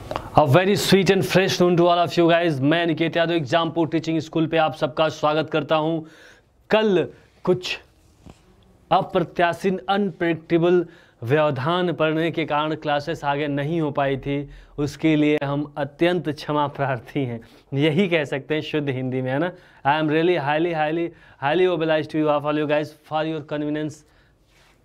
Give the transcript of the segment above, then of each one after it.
A very sweet and fresh noon to all of you guys. मैं Niket Yadav Exampur teaching school पे आप सबका स्वागत करता हूं। कल कुछ अप्रत्याशित अनप्रेडिक्टेबल व्यवधान पड़ने के कारण क्लासेस आगे नहीं हो पाई थी, उसके लिए हम अत्यंत क्षमा प्रार्थी हैं, यही कह सकते हैं शुद्ध हिंदी में, है ना। I am really highly highly highly obliged to you all you guys for your convenience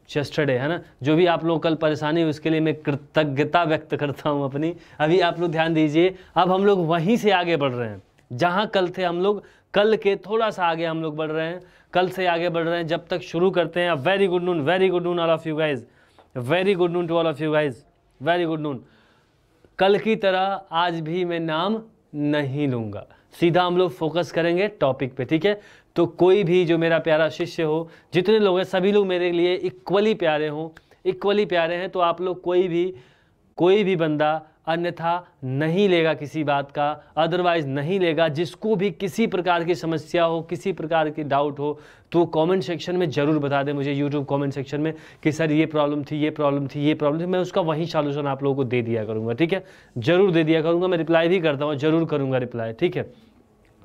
yesterday, है ना। जो भी आप लोग कल परेशानी हुई उसके लिए मैं कृतज्ञता व्यक्त करता हूँ अपनी। अभी आप लोग ध्यान दीजिए, अब हम लोग वहीं से आगे बढ़ रहे हैं जहाँ कल थे हम लोग, कल के थोड़ा सा आगे हम लोग बढ़ रहे हैं, कल से आगे बढ़ रहे हैं। जब तक शुरू करते हैं, very good noon all of you guys, very good noon to all of you guys, very good noon. कल की तरह आज भी मैं नाम नहीं लूँगा, सीधा हम लोग फोकस करेंगे टॉपिक पे, ठीक है। तो कोई भी जो मेरा प्यारा शिष्य हो, जितने लोग हैं सभी लोग मेरे लिए इक्वली प्यारे हों, इक्वली प्यारे हैं। तो आप लोग कोई भी बंदा अन्यथा नहीं लेगा किसी बात का, अदरवाइज नहीं लेगा। जिसको भी किसी प्रकार की समस्या हो, किसी प्रकार की डाउट हो, तो कमेंट सेक्शन में ज़रूर बता दें मुझे, यूट्यूब कमेंट सेक्शन में कि सर ये प्रॉब्लम थी, ये प्रॉब्लम थी, ये प्रॉब्लम थी। मैं उसका वही सॉल्यूशन आप लोगों को दे दिया करूँगा, ठीक है। ज़रूर दे दिया करूँगा, मैं रिप्लाई भी करता हूँ, ज़रूर करूँगा रिप्लाई, ठीक है।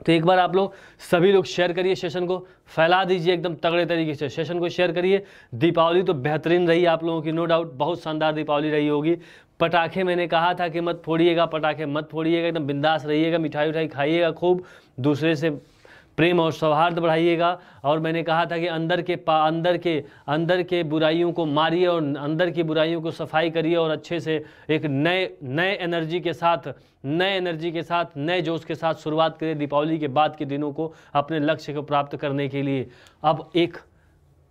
तो एक बार आप लोग सभी लोग शेयर करिए, सेशन को फैला दीजिए एकदम तगड़े तरीके से, सेशन को शेयर करिए। दीपावली तो बेहतरीन रही आप लोगों की, नो डाउट, बहुत शानदार दीपावली रही होगी। पटाखे मैंने कहा था कि मत फोड़िएगा, पटाखे मत फोड़िएगा, एकदम बिंदास रहिएगा, मिठाई उठाई खाइएगा खूब, दूसरे से प्रेम और सौहार्द बढ़ाइएगा। और मैंने कहा था कि अंदर के बुराइयों को मारिए और अंदर की बुराइयों को सफाई करिए और अच्छे से एक नए एनर्जी के साथ, नए जोश के साथ शुरुआत करिए दीपावली के बाद के दिनों को अपने लक्ष्य को प्राप्त करने के लिए। अब एक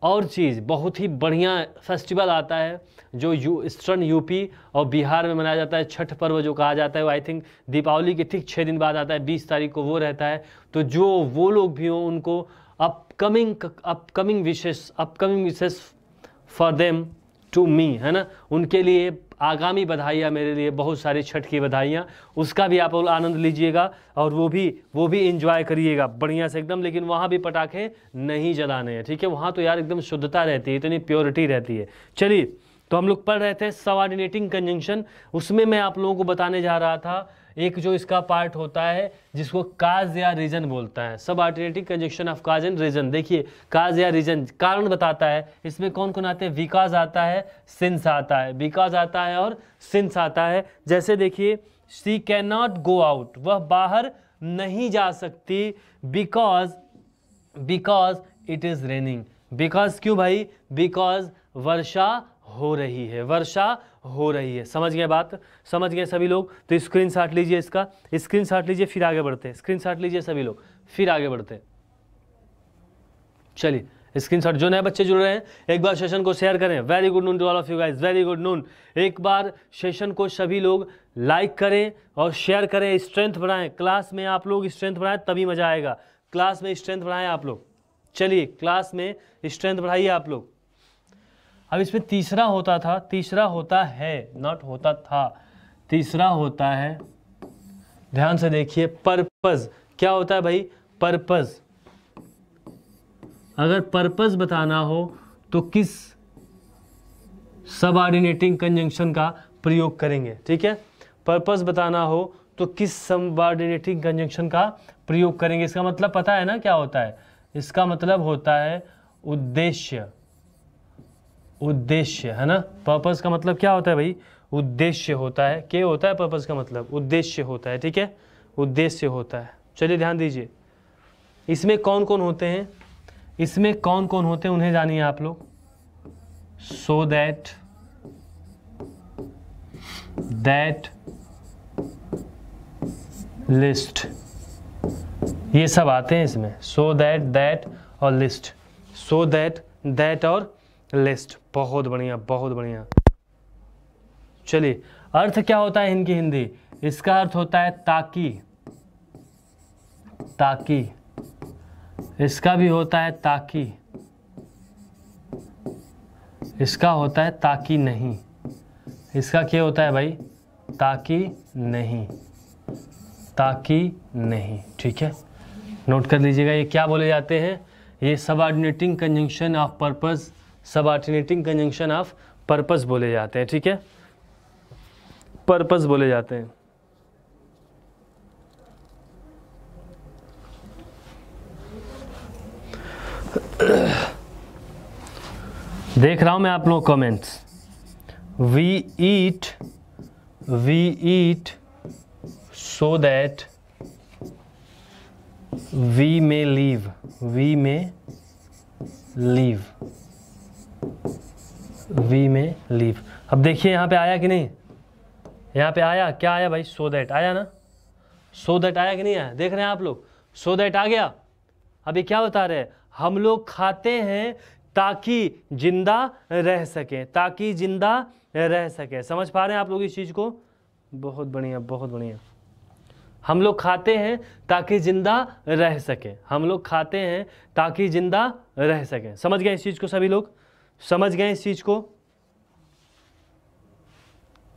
और चीज़, बहुत ही बढ़िया फेस्टिवल आता है जो ईस्टर्न यूपी और बिहार में मनाया जाता है, छठ पर्व जो कहा जाता है। वो आई थिंक दीपावली के ठीक 6 दिन बाद आता है, 20 तारीख को वो रहता है। तो जो वो लोग भी हों, उनको अपकमिंग विशेष फॉर देम टू मी, है ना, उनके लिए आगामी बधाइयाँ, मेरे लिए बहुत सारी छठ की बधाइयाँ, उसका भी आप लोग आनंद लीजिएगा और वो भी एंजॉय करिएगा बढ़िया से एकदम। लेकिन वहाँ भी पटाखे नहीं जलाने हैं, ठीक है। वहाँ तो यार एकदम शुद्धता रहती है, इतनी प्योरिटी रहती है। चलिए, तो हम लोग पढ़ रहे थे सबऑर्डिनेटिंग कंजंक्शन, उसमें मैं आप लोगों को बताने जा रहा था एक जो इसका पार्ट होता है जिसको काज या रीजन बोलता है, subordinating conjunction of cause and reason. देखिए, काज या रीजन कारण बताता है, इसमें कौन कौन आते हैं, बिकॉज आता है, सिंस आता है, बिकॉज आता है और सिंस आता है। जैसे देखिए, she can not go out, वह बाहर नहीं जा सकती, because it is raining. Because क्यों भाई, बिकॉज वर्षा हो रही है, वर्षा हो रही है। समझ गए बात, समझ गए सभी लोग। तो स्क्रीनशॉट लीजिए, इसका स्क्रीनशॉट लीजिए, फिर आगे बढ़ते हैं। स्क्रीनशॉट लीजिए सभी लोग, फिर आगे बढ़ते हैं। चलिए, स्क्रीनशॉट, जो नए बच्चे जुड़ रहे हैं एक बार सेशन को शेयर करें। Very good noon to all of you guys, very good noon. एक बार सेशन को सभी लोग लाइक करें और शेयर करें, स्ट्रेंथ बढ़ाएं क्लास में। आप लोग स्ट्रेंथ बढ़ाएं तभी मजा आएगा, क्लास में स्ट्रेंथ बढ़ाएं आप लोग। चलिए, क्लास में स्ट्रेंथ बढ़ाइए आप लोग। अब इसमें तीसरा होता है, नॉट होता था, तीसरा होता है, ध्यान से देखिए, पर्पस। क्या होता है भाई, पर्पस। अगर पर्पस बताना हो तो किस सबऑर्डिनेटिंग कंजंक्शन का प्रयोग करेंगे, ठीक है। पर्पस बताना हो तो किस सबऑर्डिनेटिंग कंजंक्शन का प्रयोग करेंगे। इसका मतलब पता है ना क्या होता है, इसका मतलब होता है उद्देश्य, है ना। पर्पस का मतलब क्या होता है भाई, उद्देश्य होता है। क्या होता है पर्पस का मतलब, उद्देश्य होता है, ठीक है, उद्देश्य होता है। चलिए ध्यान दीजिए, इसमें कौन कौन होते हैं, इसमें कौन कौन होते हैं उन्हें जानिए आप लोग। सो दैट लिस्ट, ये सब आते हैं इसमें। सो दैट और लिस्ट, सो दैट और लिस्ट। बहुत बढ़िया, बहुत बढ़िया। चलिए, अर्थ क्या होता है इनकी हिंदी, इसका अर्थ होता है ताकि, इसका भी होता है ताकि, इसका होता है ताकि नहीं, इसका क्या होता है भाई, ताकि नहीं, ठीक है। नोट कर लीजिएगा, ये क्या बोले जाते हैं, ये subordinating conjunction of purpose, subordinating conjunction of purpose बोले जाते हैं, ठीक है, पर्पस बोले जाते हैं। देख रहा हूं मैं आप लोग comments. We eat so that we may leave, we may leave, we may leave. अब देखिए यहाँ पे आया कि नहीं, यहाँ पे आया, क्या आया भाई, सो दैट आया ना, सो दैट आया कि नहीं आया, देख रहे हैं आप लोग, सो दैट आ गया। अभी क्या बता रहे हैं, हम लोग खाते हैं ताकि जिंदा रह सकें, ताकि जिंदा रह सकें। समझ पा रहे हैं आप लोग इस चीज़ को, बहुत बढ़िया बहुत बढ़िया। हम लोग खाते हैं ताकि जिंदा रह सकें, हम लोग खाते हैं ताकि जिंदा रह सकें। समझ गए इस चीज़ को, सभी लोग समझ गए इस चीज़ को।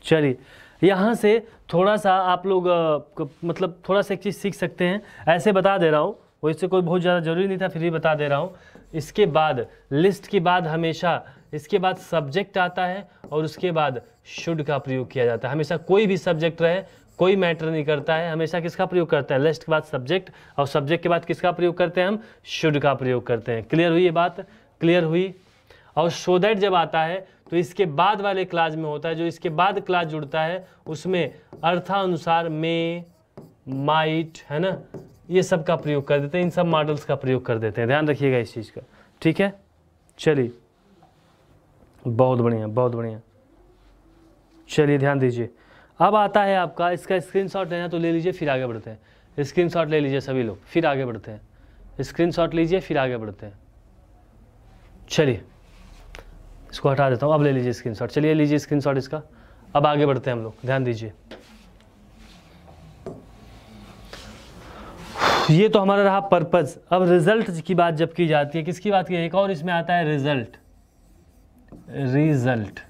चलिए यहाँ से थोड़ा सा आप लोग मतलब थोड़ा सा एक चीज़ सीख सकते हैं, ऐसे बता दे रहा हूँ, वैसे कोई बहुत ज़्यादा ज़रूरी नहीं था, फिर भी बता दे रहा हूँ। इसके बाद लिस्ट के बाद हमेशा इसके बाद सब्जेक्ट आता है और उसके बाद शुड का प्रयोग किया जाता है। हमेशा कोई भी सब्जेक्ट रहे कोई मैटर नहीं करता है, हमेशा किसका प्रयोग करते हैं, लिस्ट के बाद सब्जेक्ट, और सब्जेक्ट के बाद किसका प्रयोग करते हैं, हम शुड का प्रयोग करते हैं। क्लियर हुई ये बात, क्लियर हुई। और सो दैट जब आता है तो इसके बाद वाले क्लास में होता है, जो इसके बाद क्लास जुड़ता है उसमें अर्थानुसार मे, माइट, है ना, ये सब का प्रयोग कर देते हैं, इन सब मॉडल्स का प्रयोग कर देते हैं। ध्यान रखिएगा इस चीज़ का, ठीक है। चलिए बहुत बढ़िया बहुत बढ़िया। चलिए ध्यान दीजिए, अब आता है आपका, इसका स्क्रीनशॉट लेना तो ले लीजिए, फिर आगे बढ़ते हैं। स्क्रीनशॉट ले लीजिए सभी लोग, फिर आगे बढ़ते हैं। स्क्रीनशॉट लीजिए फिर आगे बढ़ते हैं। चलिए इसको हटा देता हूँ, अब ले लीजिए स्क्रीनशॉट। चलिए लीजिए स्क्रीनशॉट इसका, अब आगे बढ़ते हैं हम लोग। ध्यान दीजिए, ये तो हमारा रहा पर्पस। अब रिजल्ट की बात जब की जाती है, किसकी बात की, एक और इसमें आता है रिजल्ट। रिजल्ट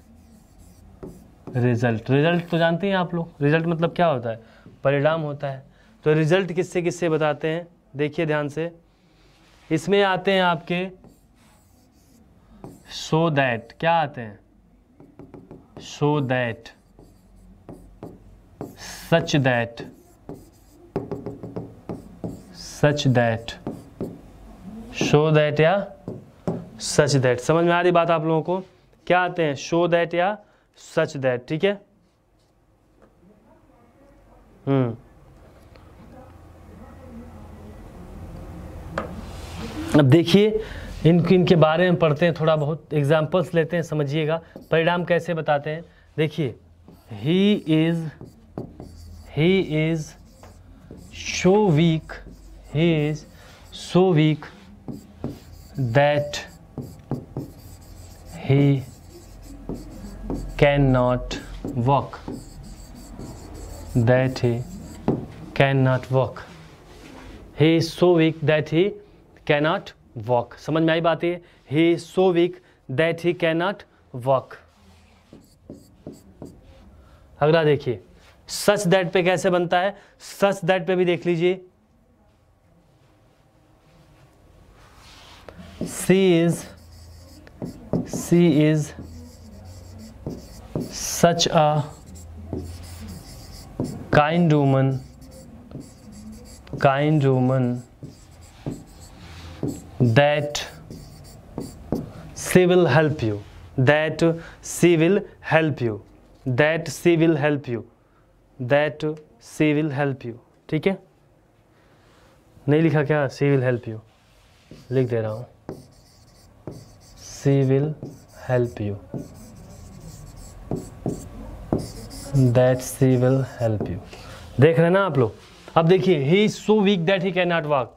रिजल्ट रिजल्ट तो जानते हैं आप लोग, रिजल्ट मतलब क्या होता है, परिणाम होता है। तो रिजल्ट किससे किससे बताते हैं, देखिए ध्यान से। इसमें आते हैं आपके सो दैट, क्या आते हैं, so that, such that, such that, show that या सच दैट। समझ में आ रही बात आप लोगों को, क्या आते हैं, शो दैट या सच दैट, ठीक है। अब देखिए इनके बारे में पढ़ते हैं, थोड़ा बहुत एग्जाम्पल्स लेते हैं, समझिएगा परिणाम कैसे बताते हैं। देखिए he is so weak, he is so weak that he cannot walk, that he cannot walk, he is so weak that he cannot walk। समझ में आई बात है, he is so weak that he cannot walk। अगला देखिए such that पे कैसे बनता है, सच दैट पे भी देख लीजिए। She is such a kind woman that she will help you, that she will help you, that she will help you, that she will help you। ठीक है, नहीं लिखा क्या, she will help you, लिख दे रहा हूँ, she will help you, that she will help you। देख रहे हैं ना आप लोग। अब देखिए he is so weak that he cannot walk,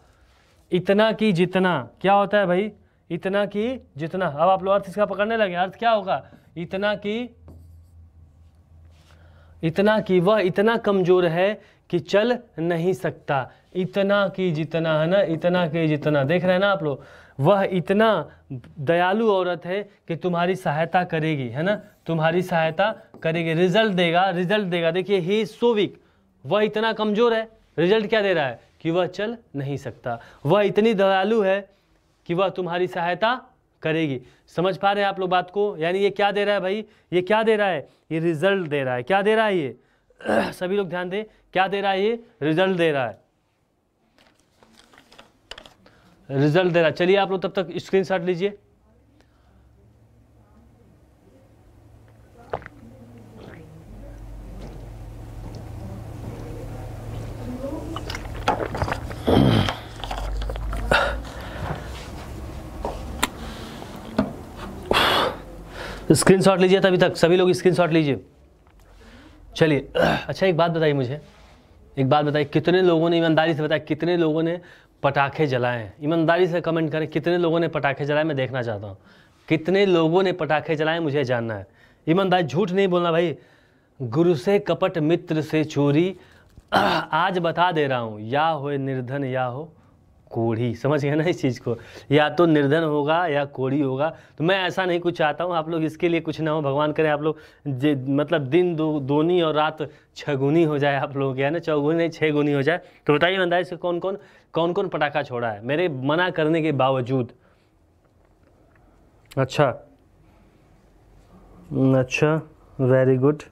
इतना की जितना, क्या होता है भाई, इतना की जितना। अब आप लोग अर्थ इसका पकड़ने लगे, अर्थ क्या होगा, इतना की वह इतना कमजोर है कि चल नहीं सकता, इतना की जितना, है ना, इतना की जितना। देख रहे हैं ना आप लोग, वह इतना दयालु औरत है कि तुम्हारी सहायता करेगी, है ना, तुम्हारी सहायता करेगी, रिजल्ट देगा। देखिए ही इज सो वीक, वह इतना कमजोर है, रिजल्ट क्या दे रहा है कि वह चल नहीं सकता। वह इतनी दयालु है कि वह तुम्हारी सहायता करेगी। समझ पा रहे हैं आप लोग बात को, यानी ये क्या दे रहा है भाई, ये क्या दे रहा है, ये रिजल्ट दे रहा है। क्या दे रहा है ये सभी लोग ध्यान दें, क्या दे रहा है, ये रिजल्ट दे रहा है, रिजल्ट दे रहा है। चलिए आप लोग तब तक स्क्रीनशॉट लीजिए। स्क्रीनशॉट लीजिए, तभी तक सभी लोग स्क्रीनशॉट लीजिए। चलिए अच्छा एक बात बताइए मुझे, एक बात बताइए, कितने लोगों ने, ईमानदारी से बताया, कितने लोगों ने पटाखे जलाए हैं? ईमानदारी से कमेंट करें, कितने लोगों ने पटाखे जलाए, मैं देखना चाहता हूँ। कितने लोगों ने पटाखे जलाए, मुझे जानना है। ईमानदारी, झूठ नहीं बोलना भाई। गुरु से कपट, मित्र से चोरी, आज बता दे रहा हूँ, या हो निर्धन या हो कोढ़ी। समझ गए ना इस चीज़ को, या तो निर्धन होगा या कोढ़ी होगा। तो मैं ऐसा नहीं कुछ चाहता हूँ आप लोग इसके लिए कुछ ना हो, भगवान करे आप लोग मतलब दिन दोनी और रात छगुनी हो जाए आप लोगों के, है ना, चौगुनी नहीं 6 गुनी हो जाए। तो बताइए ईमानदारी से कौन कौन पटाखा छोड़ा है मेरे मना करने के बावजूद? अच्छा वेरी गुड।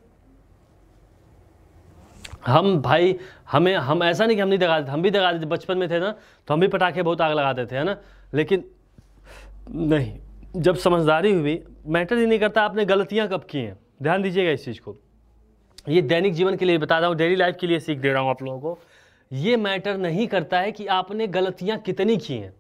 हम भाई हम ऐसा नहीं कि हम नहीं दगा देते, हम भी दगा देते। बचपन में थे ना तो हम भी पटाखे बहुत आग लगाते थे, है ना, लेकिन नहीं, जब समझदारी हुई, मैटर ही नहीं करता आपने गलतियां कब की हैं। ध्यान दीजिएगा इस चीज़ को, ये दैनिक जीवन के लिए बता रहा हूँ, डेली लाइफ के लिए सीख दे रहा हूँ आप लोगों को। ये मैटर नहीं करता है कि आपने गलतियां कितनी की हैं,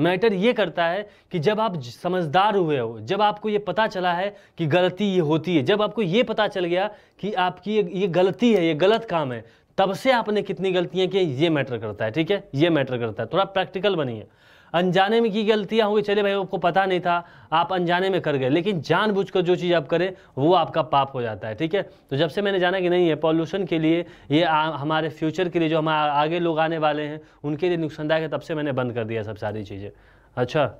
मैटर ये करता है कि जब आप समझदार हुए हो, जब आपको ये पता चला है कि गलती ये होती है, जब आपको ये पता चल गया कि आपकी ये गलती है, ये गलत काम है, तब से आपने कितनी गलतियां की, ये मैटर करता है। ठीक है, ये मैटर करता है। थोड़ा प्रैक्टिकल बनिए। अनजाने में की गलतियां होंगी, चले भाई आपको पता नहीं था, आप अनजाने में कर गए, लेकिन जानबूझकर जो चीज़ आप करें वो आपका पाप हो जाता है। ठीक है, तो जब से मैंने जाना कि नहीं है पॉल्यूशन के लिए, ये हमारे फ्यूचर के लिए, जो हमारे आगे लोग आने वाले हैं उनके लिए नुकसानदायक है, तब से मैंने बंद कर दिया सब सारी चीज़ें। अच्छा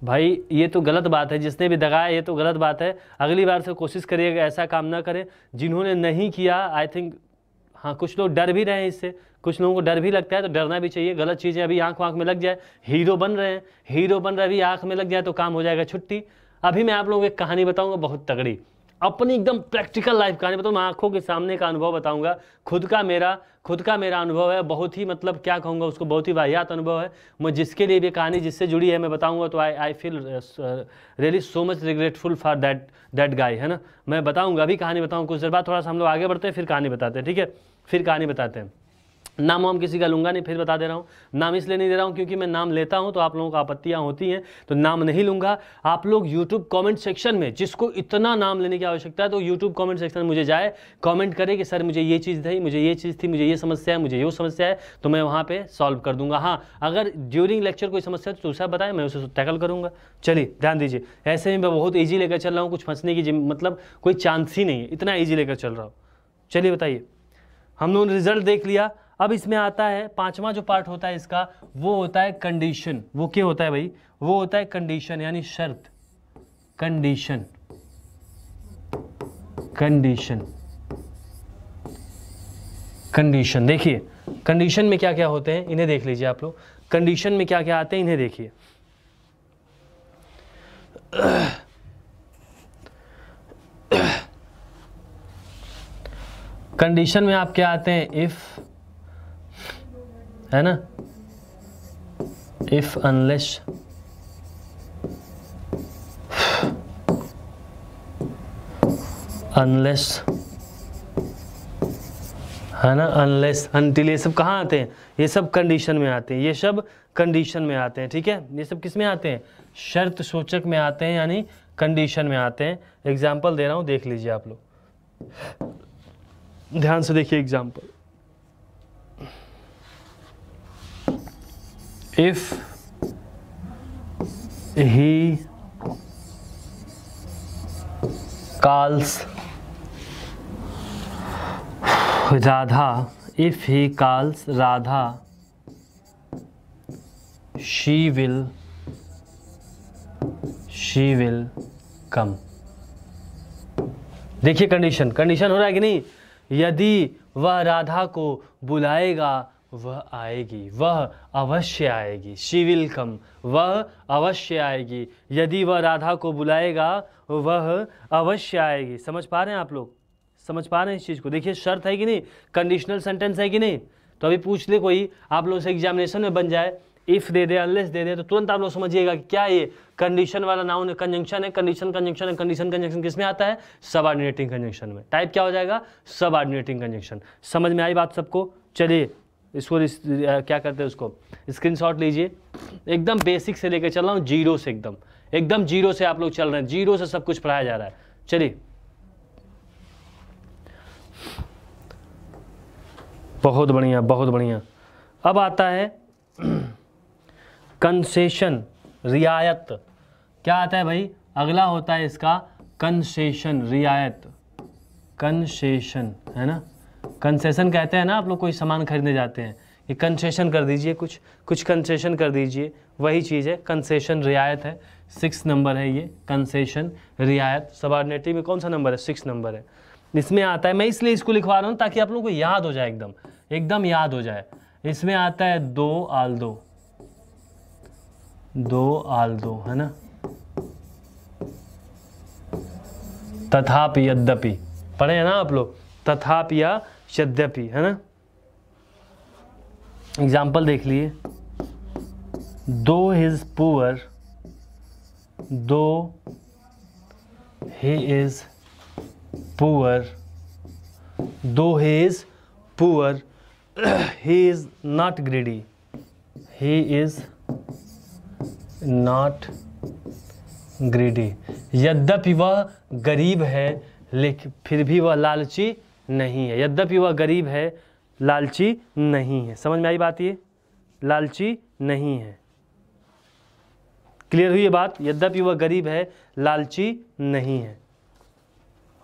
भाई ये तो गलत बात है, जिसने भी दगाया ये तो गलत बात है। अगली बार से कोशिश करिएगा ऐसा काम ना करें। जिन्होंने नहीं किया, आई थिंक हाँ कुछ लोग डर भी रहे हैं इससे, कुछ लोगों को डर भी लगता है, तो डरना भी चाहिए। गलत चीज़ें अभी आँख में लग जाए, हीरो बन रहे हैं, हीरो बन रहे, अभी आँख में लग जाए तो काम हो जाएगा छुट्टी। अभी मैं आप लोगों को एक कहानी बताऊंगा बहुत तगड़ी, अपनी एकदम प्रैक्टिकल लाइफ कहानी बताऊँ, मैं आंखों के सामने का अनुभव बताऊंगा। खुद का मेरा अनुभव है, बहुत ही मतलब क्या कहूँगा उसको, बहुत ही वाहियात अनुभव है। मैं जिसके लिए भी कहानी जिससे जुड़ी है मैं बताऊंगा, तो I feel really so much regretful for that guy, है ना। मैं बताऊंगा, अभी कहानी बताऊँ, कुछ देर बाद थोड़ा सा हम लोग आगे बढ़ते हैं, फिर कहानी बताते हैं। ठीक है, फिर कहानी बताते हैं। नाम वाम किसी का लूंगा नहीं, फिर बता दे रहा हूँ। नाम इसलिए नहीं दे रहा हूँ क्योंकि मैं नाम लेता हूँ तो आप लोगों को आपत्तियाँ होती हैं, तो नाम नहीं लूंगा। आप लोग यूट्यूब कमेंट सेक्शन में, जिसको इतना नाम लेने की आवश्यकता है, तो यूट्यूब कमेंट सेक्शन में मुझे जाए, कमेंट करे कि सर मुझे ये चीज़ थी, मुझे ये चीज़ थी, मुझे ये समस्या है, मुझे ये समस्या है, तो मैं वहाँ पर सॉल्व कर दूंगा। हाँ, अगर ड्यूरिंग लेक्चर कोई समस्या है तो दूसरा बताएं, मैं उसे टैकल करूँगा। चलिए ध्यान दीजिए, ऐसे में मैं बहुत ईजी लेकर चल रहा हूँ, कुछ फंसने की मतलब कोई चांस ही नहीं है, इतना ईजी लेकर चल रहा हूँ। चलिए बताइए, हम लोगों ने रिजल्ट देख लिया। अब इसमें आता है 5वां जो पार्ट होता है इसका, वो होता है कंडीशन। वो क्या होता है भाई? वो होता है कंडीशन, यानी शर्त। कंडीशन देखिए, कंडीशन में क्या क्या होते हैं इन्हें देख लीजिए आप लोग। कंडीशन में क्या क्या आते हैं इन्हें देखिए। कंडीशन में आप क्या आते हैं? इफ, है ना, इफ, अनलेस, है ना, अनलेस, अनटिल, ये सब कहाँ आते हैं? ये सब कंडीशन में आते हैं, ये सब कंडीशन में आते हैं। ठीक है, ये सब किस में आते हैं? शर्त सूचक में आते हैं, यानी कंडीशन में आते हैं। एग्जाम्पल दे रहा हूँ, देख लीजिए आप लोग, ध्यान से देखिए example. If he calls Radha, if he calls Radha, she will come। देखिए कंडीशन हो रहा है कि नहीं? यदि वह राधा को बुलाएगा वह आएगी, वह अवश्य आएगी। शी विल कम, वह अवश्य आएगी। यदि वह राधा को बुलाएगा वह अवश्य आएगी। समझ पा रहे हैं आप लोग? समझ पा रहे हैं इस चीज़ को? देखिए शर्त है कि नहीं, कंडीशनल सेंटेंस है कि नहीं। तो अभी पूछ ले कोई आप लोग से एग्जामिनेशन में बन जाए, if they they, unless they दे, तो तुरंत आप लोग समझिएगा कि क्या ये कंडीशन वाला नाउन कंजंक्शन है। कंडीशन कंजंक्शन किस में आता है? सबऑर्डिनेटिंग कंजंक्शन में। टाइप क्या हो जाएगा? Subordinating conjunction. समझ में आई बात सबको? चलिए इसको क्या करते हैं, उसको स्क्रीनशॉट लीजिए। एकदम बेसिक से लेकर चल रहा हूँ, जीरो से, एकदम जीरो से आप लोग चल रहे हैं, जीरो से सब कुछ पढ़ाया जा रहा है। चलिए, बहुत बढ़िया बहुत बढ़िया। अब आता है कंसेशन, रियायत। क्या आता है भाई, अगला होता है इसका कंसेशन, रियायत, कंसेशन, है ना। कंसेशन कहते हैं ना, आप लोग कोई सामान खरीदने जाते हैं, ये कंसेशन कर दीजिए, कुछ कंसेशन कर दीजिए, वही चीज़ है कंसेशन, रियायत है। 6 नंबर है ये, कंसेशन रियायत। सबऑर्डिनेटिव में कौन सा नंबर है, 6 नंबर है। इसमें आता है, मैं इसलिए इसको लिखवा रहा हूँ ताकि आप लोगों को याद हो जाए, एकदम याद हो जाए। इसमें आता है दो आल्दो, है ना, तथापि, यद्यपि, पढ़े हैं ना आप लोग, तथापि या यद्यपि, है ना। एग्जाम्पल देख लिए, दो हिज पुअर, दो ही इज पुअर, दो he is poor, he is not greedy, he is not greedy. यद्यपि वह गरीब है लेकिन फिर भी वह लालची नहीं है। यद्यपि वह गरीब है, लालची नहीं है। समझ में आई बात, ये लालची नहीं है। क्लियर हुई ये बात, यद्यपि वह गरीब है, लालची नहीं है।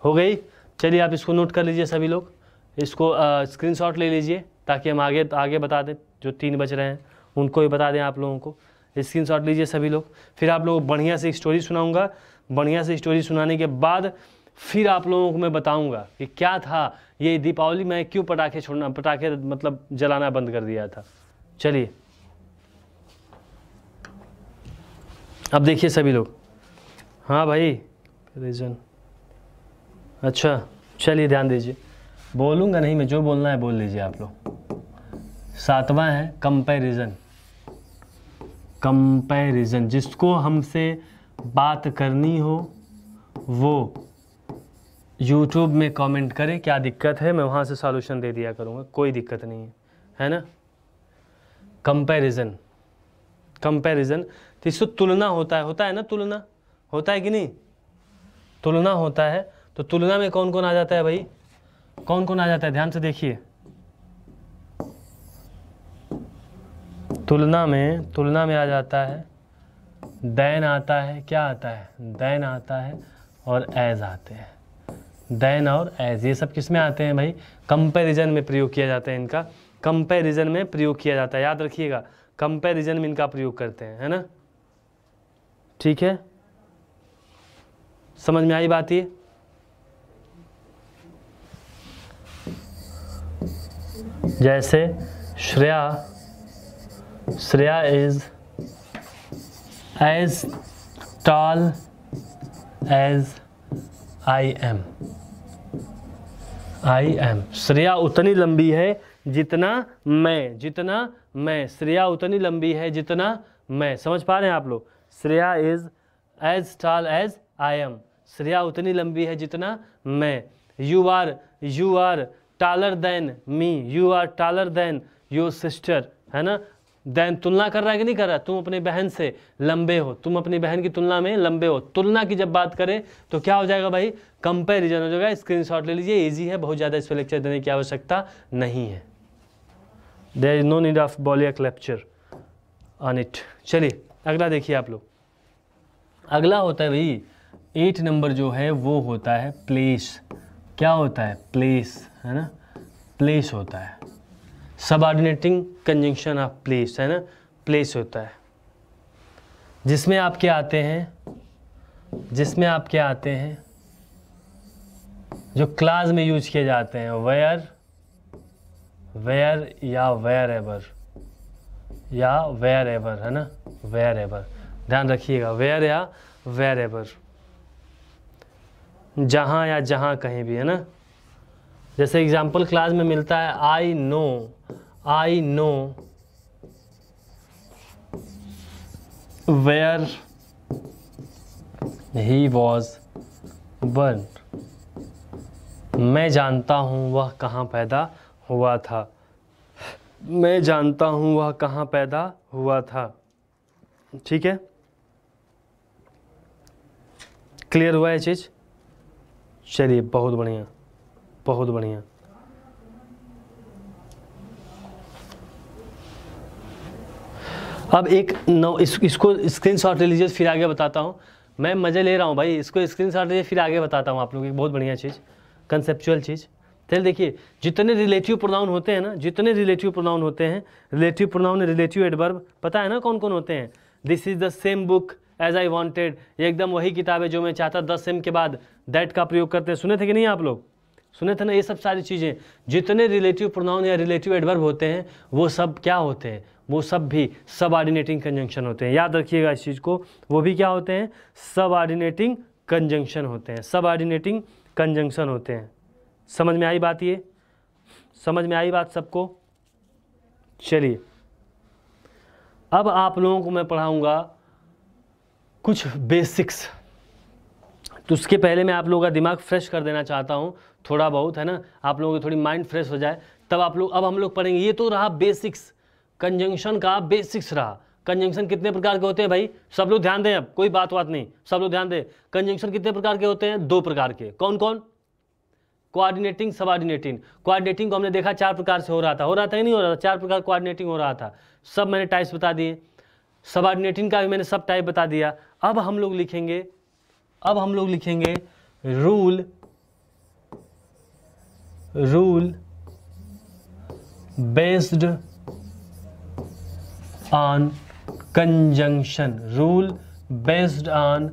हो गई। चलिए आप इसको नोट कर लीजिए सभी लोग, इसको स्क्रीनशॉट ले लीजिए ताकि हम आगे बता दें, जो 3 बच रहे हैं उनको भी बता दें आप लोगों को। स्क्रीनशॉट लीजिए सभी लोग। फिर आप लोगों को बढ़िया से स्टोरी सुनाऊंगा। बढ़िया से स्टोरी सुनाने के बाद फिर आप लोगों को मैं बताऊंगा कि क्या था ये दीपावली में क्यों पटाखे मतलब जलाना बंद कर दिया था। चलिए अब देखिए सभी लोग। हाँ भाई, रीजन, अच्छा चलिए ध्यान दीजिए। बोलूँगा नहीं मैं, जो बोलना है बोल लीजिए आप लोग। 7वां है कंपैरिजन। कंपैरिजन, जिसको हमसे बात करनी हो वो YouTube में कमेंट करे क्या दिक्कत है, मैं वहाँ से सॉल्यूशन दे दिया करूँगा, कोई दिक्कत नहीं है ना। कंपैरिजन, कंपैरिजन तो इसको तुलना होता है ना, तुलना होता है कि नहीं, तुलना होता है। तो तुलना में कौन कौन आ जाता है भाई, कौन कौन आ जाता है, ध्यान से देखिए। तुलना में आ जाता है देन आता है, क्या आता है, देन आता है और एज आते हैं। देन और एज ये सब किस में आते हैं भाई, कंपैरिजन में प्रयोग किया जाता है इनका, कंपैरिजन में प्रयोग किया जाता है, याद रखिएगा, कंपैरिजन में इनका प्रयोग करते हैं, है ना। ठीक है, समझ में आई बात ये। जैसे Shreya is as tall as I am. Shreya उतनी लंबी है जितना मैं, श्रेया उतनी लंबी है जितना मैं। समझ पा रहे हैं आप लोग। Shreya is as tall as I am, Shreya उतनी लंबी है जितना मैं। You are taller than me, you are taller than your sister, है ना। देन तुलना कर रहा है कि नहीं कर रहा, तुम अपनी बहन से लंबे हो, तुम अपनी बहन की तुलना में लंबे हो। तुलना की जब बात करें तो क्या हो जाएगा भाई, कंपैरिजन हो जाएगा। स्क्रीनशॉट ले लीजिए, इजी है, बहुत ज़्यादा इस पर लेक्चर देने की आवश्यकता नहीं है। There is no need of बॉलियक लेक्चर ऑन इट। चलिए अगला देखिए आप लोग। अगला होता है भाई 8 नंबर जो है वो होता है प्लेस। क्या होता है, प्लेस, है ना, प्लेस होता है। सबऑर्डिनेटिंग कंजंक्शन ऑफ प्लेस, है ना, प्लेस होता है। जिसमें आपके आते हैं जो क्लास में यूज किए जाते हैं, वेयर या वेयर एवर, है ना, वेयर एवर। ध्यान रखिएगा, वेयर या वेयर एवर, जहाँ या जहाँ कहीं भी, है ना। जैसे एग्जाम्पल क्लास में मिलता है, I know where he was born, मैं जानता हूँ वह कहाँ पैदा हुआ था। मैं जानता हूँ वह कहाँ पैदा हुआ था। ठीक है, क्लियर हुआ ये चीज़? चलिए, बहुत बढ़िया, बहुत बढ़िया। अब एक इसको स्क्रीनशॉट ले लीजिए, फिर आगे बताता हूँ। मैं मज़े ले रहा हूँ भाई, इसको स्क्रीनशॉट लीजिए, फिर आगे बताता हूँ आप लोगों की बहुत बढ़िया चीज़, कंसेप्चुअल चीज़। चलिए देखिए, जितने रिलेटिव प्रोनाउन होते हैं ना, जितने रिलेटिव प्रोनाउन होते हैं, रिलेटिव प्रोनाउन, रिलेटिव एडवर्ब, पता है ना कौन कौन होते हैं? This is the same book as I wanted, ये एकदम वही किताब है जो मैं चाहता। 10 सेम के बाद दैट का प्रयोग करते हैं, सुने थे कि नहीं आप लोग? सुने थे ना? ये सब सारी चीज़ें, जितने रिलेटिव प्रोनाउन या रिलेटिव एडवर्ब होते हैं, वो सब क्या होते हैं? वो सब भी सबऑर्डिनेटिंग कंजंक्शन होते हैं। याद रखिएगा इस चीज़ को, वो भी क्या होते हैं? सबऑर्डिनेटिंग कंजंक्शन होते हैं, सबऑर्डिनेटिंग कंजंक्शन होते हैं। समझ में आई बात? ये समझ में आई बात सबको? चलिए, अब आप लोगों को मैं पढ़ाऊंगा कुछ बेसिक्स। तो उसके पहले मैं आप लोगों का दिमाग फ्रेश कर देना चाहता हूँ, थोड़ा बहुत, है ना, आप लोगों की थोड़ी माइंड फ्रेश हो जाए, तब आप लोग, अब हम लोग पढ़ेंगे। ये तो रहा बेसिक्स, कंजंक्शन का बेसिक्स रहा। कंजंक्शन कितने प्रकार के होते हैं भाई? सब लोग ध्यान दें, अब कोई बात नहीं, सब लोग ध्यान दें। कंजंक्शन कितने प्रकार के होते हैं? 2 प्रकार के। कौन कौन? Coordinating, subordinating. कोऑर्डिनेटिंग को हमने देखा 4 प्रकार से हो रहा था कि नहीं हो रहा था? 4 प्रकार कोऑर्डिनेटिंग हो रहा था, सब मैंने टाइप्स बता दिए। सबऑर्डिनेटिंग का भी मैंने सब टाइप बता दिया। अब हम लोग लिखेंगे rule based on conjunction, rule based on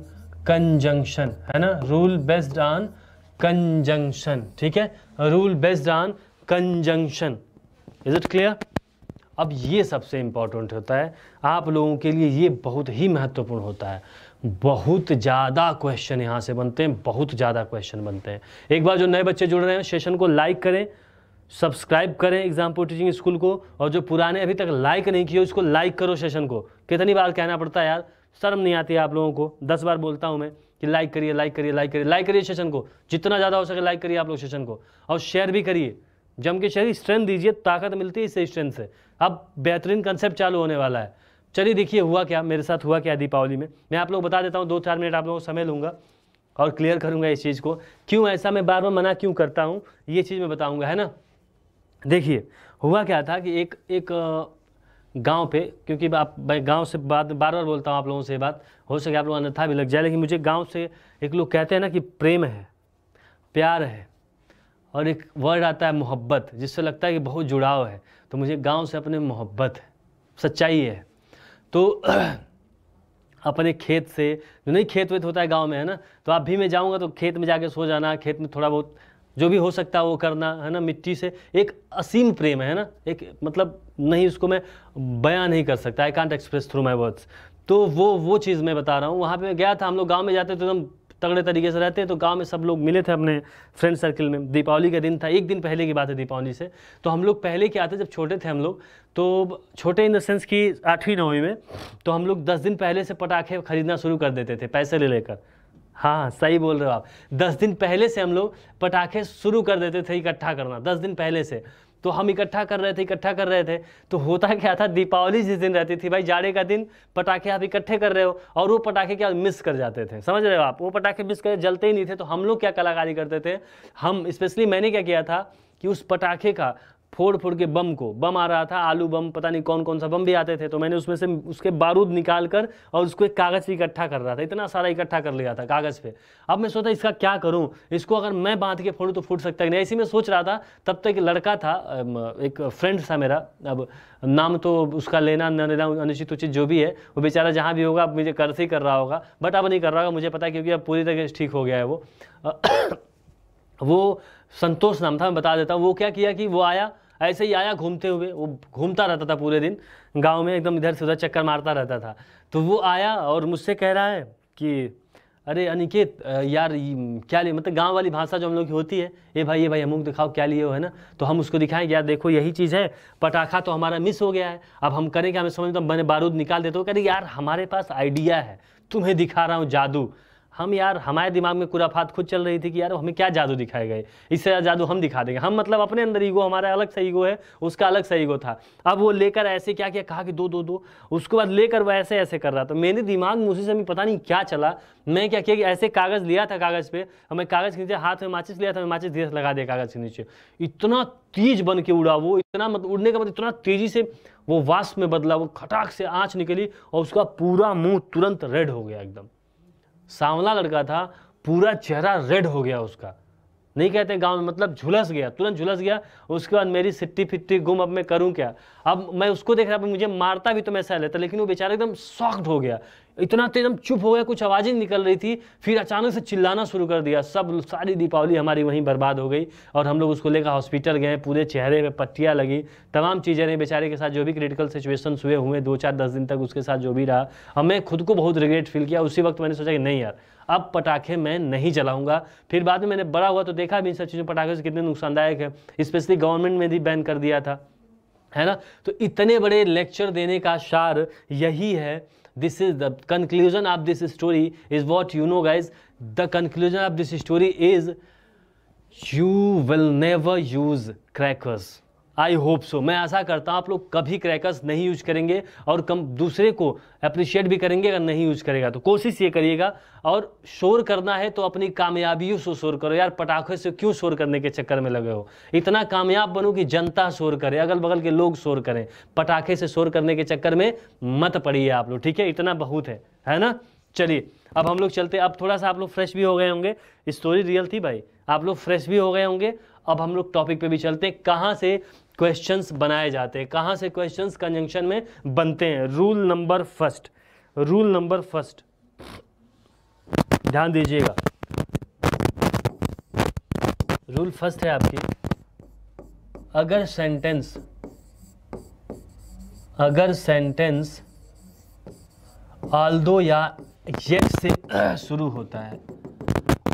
conjunction, है ना, रूल बेस्ड ऑन कंजंक्शन। ठीक है, rule based on conjunction. Is it clear? अब ये सबसे इंपॉर्टेंट होता है आप लोगों के लिए, ये बहुत ही महत्वपूर्ण होता है। बहुत ज़्यादा क्वेश्चन यहाँ से बनते हैं, बहुत ज़्यादा क्वेश्चन बनते हैं। एक बार जो नए बच्चे जुड़ रहे हैं, सेशन को लाइक करें, सब्सक्राइब करें एग्जाम्पल टीचिंग स्कूल को, और जो पुराने अभी तक लाइक नहीं किए उसको लाइक करो सेशन को। कितनी बार कहना पड़ता है यार, शर्म नहीं आती है आप लोगों को? 10 बार बोलता हूँ मैं कि लाइक करिए, लाइक करिए, लाइक करिए, लाइक करिए सेशन को, जितना ज़्यादा हो सके लाइक करिए आप लोग सेशन को, और शेयर भी करिए, जम के शेयर। स्ट्रेंथ दीजिए, ताकत मिलती है इससे, स्ट्रेंथ से। अब बेहतरीन कंसेप्ट चालू होने वाला है। चलिए देखिए हुआ क्या, मेरे साथ हुआ क्या दीपावली में, मैं आप लोग बता देता हूँ। 2-4 मिनट आप लोगों को समय लूँगा और क्लियर करूँगा इस चीज़ को, क्यों ऐसा मैं बार बार मना क्यों करता हूँ, ये चीज़ मैं बताऊँगा, है ना। देखिए हुआ क्या था कि एक गांव पे, क्योंकि आप गांव से बार बार बोलता हूँ आप लोगों से, बात हो सके आप लोग अन्यथा भी लग जाए, लेकिन मुझे गांव से एक लोग कहते हैं ना कि प्रेम है, प्यार है, और एक वर्ड आता है मोहब्बत, जिससे लगता है कि बहुत जुड़ाव है। तो मुझे गांव से अपने मोहब्बत है, सच्चाई है। तो अपने खेत से, जो नहीं खेत वेत होता है गांव में, है ना, तो आप भी मैं जाऊंगा तो खेत में जाके सो जाना, खेत में थोड़ा बहुत जो भी हो सकता है वो करना, है ना। मिट्टी से एक असीम प्रेम है ना, एक मतलब नहीं, उसको मैं बयान नहीं कर सकता, I can't express through my words. तो वो चीज़ मैं बता रहा हूँ। वहाँ पे मैं गया था, हम लोग गांव में जाते तो एकदम तगड़े तरीके से रहते हैं। तो गांव में सब लोग मिले थे अपने फ्रेंड सर्किल में। दीपावली का दिन था, एक दिन पहले की बात है दीपावली से। तो हम लोग पहले क्या आते, जब छोटे थे हम लोग, तो छोटे इन द सेंस कि 8वीं 9वीं में, तो हम लोग 10 दिन पहले से पटाखे खरीदना शुरू कर देते थे, पैसे ले लेकर। हाँ सही बोल रहे हो आप, 10 दिन पहले से हम लोग पटाखे शुरू कर देते थे इकट्ठा करना, 10 दिन पहले से। तो हम इकट्ठा कर रहे थे। तो होता क्या था, दीपावली जिस दिन रहती थी भाई, जाड़े का दिन, पटाखे आप इकट्ठे कर रहे हो, और वो पटाखे क्या मिस कर जाते थे, समझ रहे हो आप, वो पटाखे मिस कर जलते ही नहीं थे। तो हम लोग क्या कलाकारी करते थे, हम स्पेशली मैंने क्या किया था कि उस पटाखे का फोड़ के बम आ रहा था, आलू बम, पता नहीं कौन कौन सा बम भी आते थे, तो मैंने उसमें से उसके बारूद निकाल कर और उसको एक कागज़ पे इकट्ठा कर रहा था, इतना सारा इकट्ठा कर लिया था कागज़ पे। अब मैं सोचा इसका क्या करूं, इसको अगर मैं बांध के फोड़ूं तो फूट सकता है नहीं, ऐसे में सोच रहा था। तब तक एक लड़का था, एक फ्रेंड था मेरा, अब नाम तो उसका लेना न लेना अनिश्चित उचित जो भी है, वो बेचारा जहाँ भी होगा अब मुझे कर से ही कर रहा होगा, बट अब नहीं कर रहा होगा मुझे पता है, क्योंकि अब पूरी तरह से ठीक हो गया है वो। वो संतोष नाम था, मैं बता देता हूँ। वो क्या किया कि वो आया, ऐसे ही आया घूमते हुए, वो घूमता रहता था पूरे दिन गांव में, एकदम इधर से उधर चक्कर मारता रहता था। तो वो आया और मुझसे कह रहा है कि अरे अनिकेत यार क्या लिए, मतलब गांव वाली भाषा जो हम लोग की होती है, ये भाई अमुक दिखाओ क्या लिए हो, है ना। तो हम उसको दिखाएं, यार देखो यही चीज़ है, पटाखा तो हमारा मिस हो गया है, अब हम करें क्या, हमें समझ, तो मैंने बारूद निकाल देता हूँ। कह रही यार हमारे पास आइडिया है, तुम्हें दिखा रहा हूँ जादू। हम यार हमारे दिमाग में खुराफात खुद चल रही थी कि यार हमें क्या जादू दिखाए गए, इससे ज़्यादा जादू हम दिखा देंगे। हम मतलब अपने अंदर ईगो, हमारा अलग सा ईगो है, उसका अलग सा ईगो था। अब वो लेकर ऐसे क्या क्या कहा कि दो दो दो, उसके बाद लेकर वो ऐसे ऐसे कर रहा था। मेरे दिमाग में उसी समय पता नहीं क्या चला, मैं क्या किया कि ऐसे कागज़ लिया था, कागज़ पे हमें कागज़ के नीचे हाथ में माचिस लिया था, मैं माचिस धीरे से लगा दिया कागज़ के नीचे। इतना तेज बन के उड़ा वो, इतना मतलब उड़ने के बाद इतना तेज़ी से वो वाष्प में बदला, वो खटाक से आँच निकली और उसका पूरा मुँह तुरंत रेड हो गया। एकदम सांवला लड़का था, पूरा चेहरा रेड हो गया उसका। नहीं कहते गांव में, मतलब झुलस गया, तुरंत झुलस गया। उसके बाद मेरी सिट्टी फिट्टी गुम, अब मैं करूं क्या। अब मैं उसको देख रहा, मुझे मारता भी तो मैं सह लेता, लेकिन वो बेचारा एकदम शॉक्ड हो गया, इतना तो एकदम चुप हो गया, कुछ आवाज़ ही निकल रही थी। फिर अचानक से चिल्लाना शुरू कर दिया। सब सारी दीपावली हमारी वहीं बर्बाद हो गई और हम लोग उसको लेकर हॉस्पिटल गए, पूरे चेहरे पे पट्टियाँ लगी, तमाम चीज़ें रही। बेचारे के साथ जो भी क्रिटिकल सिचुएशन हुए 2-4-10 दिन तक उसके साथ जो भी रहा, अब मैं खुद को बहुत रिग्रेट फील किया। उसी वक्त मैंने सोचा कि नहीं यार, अब पटाखे मैं नहीं चलाऊंगा। फिर बाद में मैंने बड़ा हुआ तो देखा भी इन सब चीज़ों, पटाखे से कितने नुकसानदायक है, स्पेशली गवर्नमेंट में भी बैन कर दिया था, है ना। तो इतने बड़े लेक्चर देने का सार यही है। This is the conclusion of this story is what you know guys. The conclusion of this story is you will never use crackers. I hope so, मैं आशा करता हूँ आप लोग कभी क्रैकर्स नहीं यूज करेंगे और कम दूसरे को अप्रिशिएट भी करेंगे। अगर नहीं यूज करेगा तो कोशिश ये करिएगा। और शोर करना है तो अपनी कामयाबियों से शोर करो यार, पटाखे से क्यों शोर करने के चक्कर में लगे हो। इतना कामयाब बनो कि जनता शोर करे, अगल बगल के लोग शोर करें, पटाखे से शोर करने के चक्कर में मत पड़िए आप लोग, ठीक है। इतना बहुत है ना। चलिए अब हम लोग चलते, अब थोड़ा सा आप लोग फ्रेश भी हो गए होंगे, स्टोरी रियल थी भाई, आप लोग फ्रेश भी हो गए होंगे। अब हम लोग टॉपिक पे भी चलते हैं, कहाँ से क्वेश्चंस बनाए जाते हैं, कहाँ से क्वेश्चंस कंजंक्शन में बनते हैं। रूल नंबर फर्स्ट, ध्यान दीजिएगा। रूल फर्स्ट है आपकी, अगर सेंटेंस ऑल्दो या येट से शुरू होता है,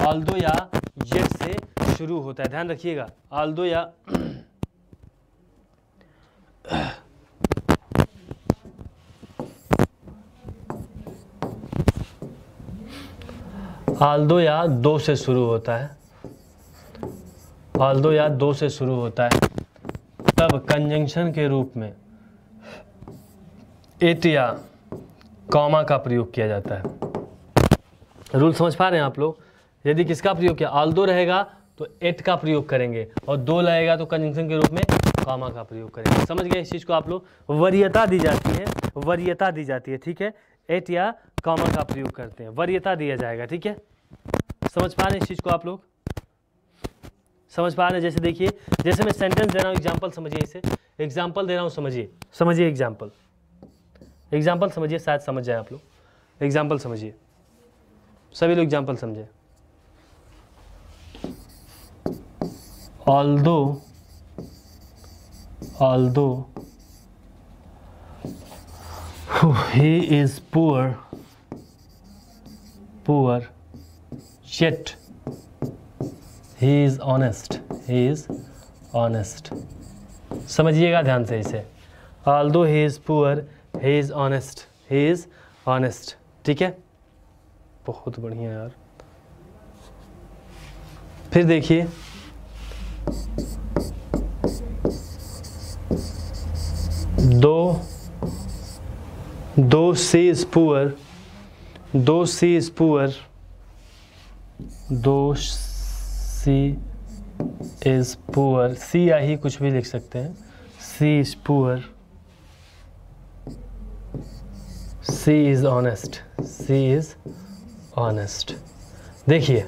ऑल्दो या येट से शुरू होता है, ध्यान रखिएगा, ऑल्दो या ऑल्दो या दो से शुरू होता है, ऑल्दो या दो से शुरू होता है, तब कंजंक्शन के रूप में एट या कॉमा का प्रयोग किया जाता है। रूल समझ पा रहे हैं आप लोग। यदि किसका प्रयोग किया, ऑल्दो रहेगा तो एट का प्रयोग करेंगे, और दो लगेगा तो कंजंक्शन के रूप में कॉमा का प्रयोग करेंगे। समझ गए इस चीज़ को आप लोग। वरीयता दी जाती है, ठीक है। एट या कॉमा का प्रयोग करते हैं, वरीयता दिया जाएगा, ठीक है। समझ पा रहे हैं इस चीज़ को आप लोग, समझ पा रहे हैं। जैसे देखिए, जैसे मैं सेंटेंस दे रहा हूँ, एग्जाम्पल समझिए, इसे एग्जाम्पल दे रहा हूँ, समझिए एग्जाम्पल समझिए, शायद समझ जाए आप लोग। एग्जाम्पल समझिए, सभी लोग एग्जाम्पल समझे। although he is poor yet he is honest। समझिएगा ध्यान से इसे, although he is poor he is honest, ठीक है। बहुत बढ़िया यार। फिर देखिए, though she is poor, सी या ही कुछ भी लिख सकते हैं। she is poor, she is honest। देखिए,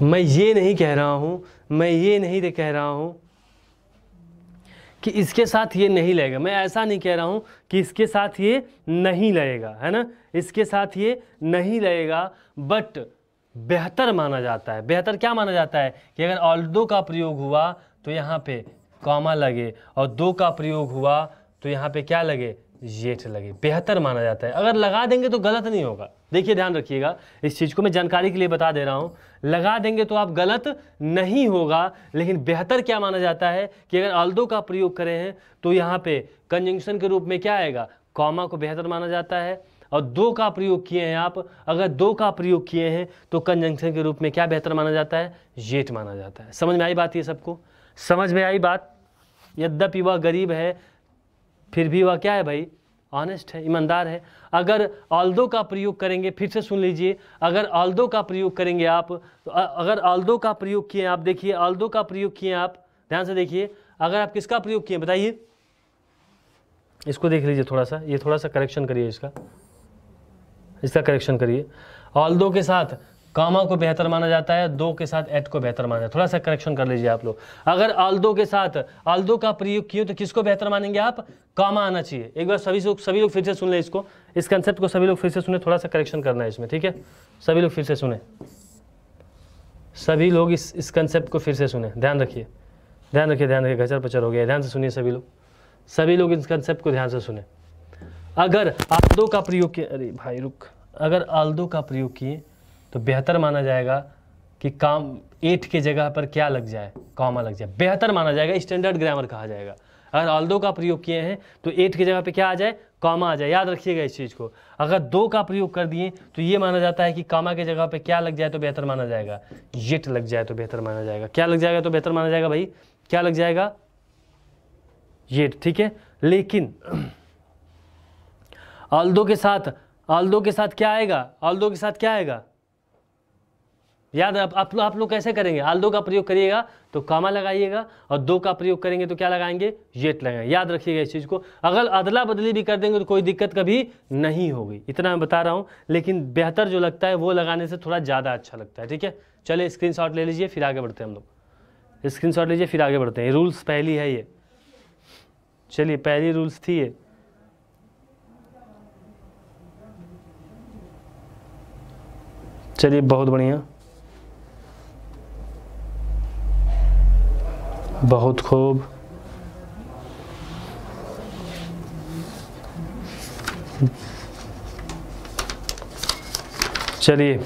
मैं ये नहीं कह रहा हूँ कि इसके साथ ये नहीं लगेगा, मैं ऐसा नहीं कह रहा हूँ कि इसके साथ ये नहीं लगेगा, है ना, इसके साथ ये नहीं लगेगा, बट बेहतर माना जाता है। बेहतर क्या माना जाता है कि अगर ऑल्दो का प्रयोग हुआ तो यहाँ पे कॉमा लगे, और दो का प्रयोग हुआ तो यहाँ पे क्या लगे, येट लगे, बेहतर माना जाता है। अगर लगा देंगे तो गलत नहीं होगा। देखिए ध्यान रखिएगा, इस चीज़ को मैं जानकारी के लिए बता दे रहा हूँ। लगा देंगे तो आप गलत नहीं होगा, लेकिन बेहतर क्या माना जाता है कि अगर ऑल्दो का प्रयोग करें हैं तो यहाँ पे कंजंक्शन के रूप में क्या आएगा, कॉमा को बेहतर माना जाता है, और दो का प्रयोग किए हैं आप, अगर दो का प्रयोग किए हैं तो कंजंक्शन के रूप में क्या बेहतर माना जाता है, येट माना जाता है। समझ में आई बात, ये सबको समझ में आई बात। यद्यपि वह गरीब है फिर भी वह क्या है भाई, ऑनेस्ट है, ईमानदार है। अगर ऑल्दो का प्रयोग करेंगे, फिर से सुन लीजिए, अगर ऑल्दो का प्रयोग करेंगे आप, तो अगर ऑल्दो का प्रयोग किए आप, देखिए ऑल्दो का प्रयोग किए आप, ध्यान से देखिए, अगर आप किसका प्रयोग किए बताइए, इसको देख लीजिए थोड़ा सा, ये थोड़ा सा करेक्शन करिए, इसका करेक्शन करिए। ऑल्दो के साथ कामा को बेहतर माना जाता है, दो के साथ एट को बेहतर माना जाता है, थोड़ा सा करेक्शन कर लीजिए आप लोग। अगर ऑल्दो के साथ ऑल्दो का प्रयोग किए तो किसको बेहतर मानेंगे आप, कामा आना चाहिए। एक बार सभी लोग फिर से सुन ले इसको, इस कंसेप्ट को सभी लोग फिर से सुने, थोड़ा सा करेक्शन करना है इसमें, ठीक है। सभी लोग फिर से सुने, सभी लोग इस कंसेप्ट को फिर से सुने, ध्यान रखिए, ध्यान रखिए, गचर पचर हो गया, ध्यान से सुनिए सभी लोग इस कंसेप्ट को ध्यान से सुने। अगर ऑल्दो का प्रयोग किए, अरे भाई रुक, अगर ऑल्दो का प्रयोग किए तो बेहतर माना जाएगा कि काम एट के जगह पर क्या लग जाए, कॉमा लग जाए, बेहतर माना जाएगा, स्टैंडर्ड ग्रामर कहा जाएगा। अगर ऑल्दो का प्रयोग किए हैं तो एट की जगह पे क्या आ जाए, कॉमा आ जाए, याद रखिएगा इस चीज़ को। अगर दो का प्रयोग कर दिए तो ये माना जाता है कि कॉमा के जगह पे क्या लग जाए तो बेहतर माना जाएगा, येट लग जाए तो बेहतर माना जाएगा। क्या लग जाएगा तो बेहतर माना जाएगा भाई, क्या लग जाएगा, येट, ठीक है। लेकिन ऑल्दो के साथ क्या आएगा, ऑल्दो के साथ क्या आएगा, याद आप लोग कैसे करेंगे, ऑल्दो का प्रयोग करिएगा तो कामा लगाइएगा, और दो का प्रयोग करेंगे तो क्या लगाएंगे, येट लगाएंगे। याद रखिएगा इस चीज़ को। अगर अदला बदली भी कर देंगे तो कोई दिक्कत कभी नहीं होगी, इतना मैं बता रहा हूँ। लेकिन बेहतर जो लगता है वो लगाने से थोड़ा ज़्यादा अच्छा लगता है, ठीक है। चलिए स्क्रीनशॉट ले लीजिए, फिर आगे बढ़ते हैं हम लोग। स्क्रीनशॉट लीजिए, फिर आगे बढ़ते हैं। रूल्स पहली है ये, चलिए पहली रूल्स थी ये। चलिए बहुत बढ़िया, बहुत खूब। चलिए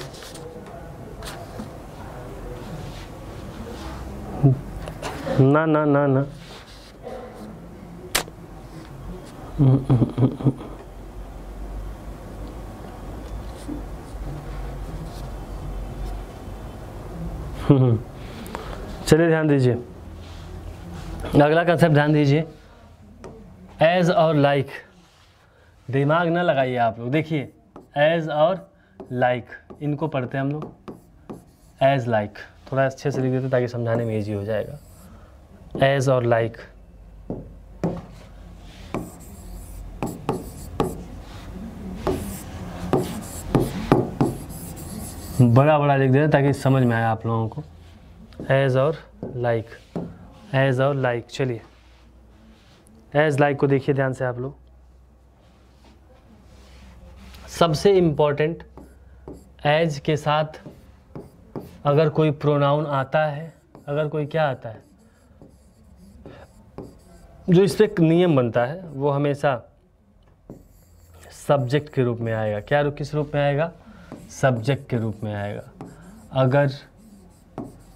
ना ना ना ना चलिए ध्यान दीजिए, अगला कंसेप्ट ध्यान दीजिए, एज और लाइक। दिमाग ना लगाइए आप लोग, देखिए एज और लाइक, इनको पढ़ते हैं हम लोग। एज लाइक थोड़ा अच्छे से लिख देते ताकि समझाने में ईजी हो जाएगा। एज और लाइक, बड़ा बड़ा लिख देते ताकि समझ में आए आप लोगों को। एज और लाइक, एज और लाइक। चलिए एज लाइक को देखिए ध्यान से आप लोग। सबसे इम्पोर्टेंट, एज के साथ अगर कोई प्रोनाउन आता है, अगर कोई क्या आता है, जो इस पर नियम बनता है वो हमेशा सब्जेक्ट के रूप में आएगा। क्या किस रूप में आएगा, सब्जेक्ट के रूप में आएगा। अगर